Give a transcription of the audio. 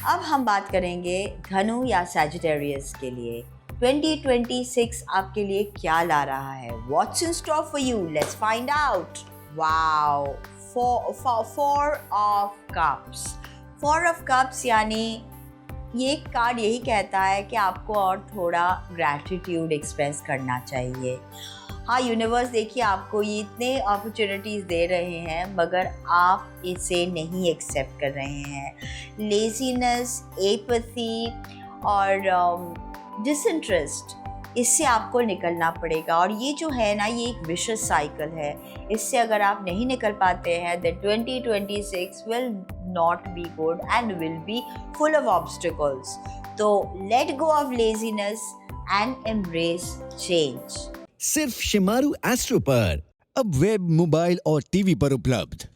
अब हम बात करेंगे धनु या सैजिटेरियस के लिए 2026 आपके लिए क्या ला रहा है. What's in store for you? Let's find out. Wow, four of cups. Four of cups यानी ये कार्ड यही कहता है कि आपको और थोड़ा ग्रैटिट्यूड एक्सप्रेस करना चाहिए. हाँ, यूनिवर्स देखिए आपको ये इतने अपॉर्चुनिटीज़ दे रहे हैं मगर आप इसे नहीं एक्सेप्ट कर रहे हैं. लेजीनेस, एपैथी और डिसइंटरेस्ट, इससे आपको निकलना पड़ेगा. और ये जो है ना, ये एक विशियस साइकिल है. इससे अगर आप नहीं निकल पाते हैं then 2026 will not be good and will be full of obstacles. तो let go of laziness and embrace change. सिर्फ शिमारू एस्ट्रो पर अब वेब, मोबाइल और टीवी पर उपलब्ध.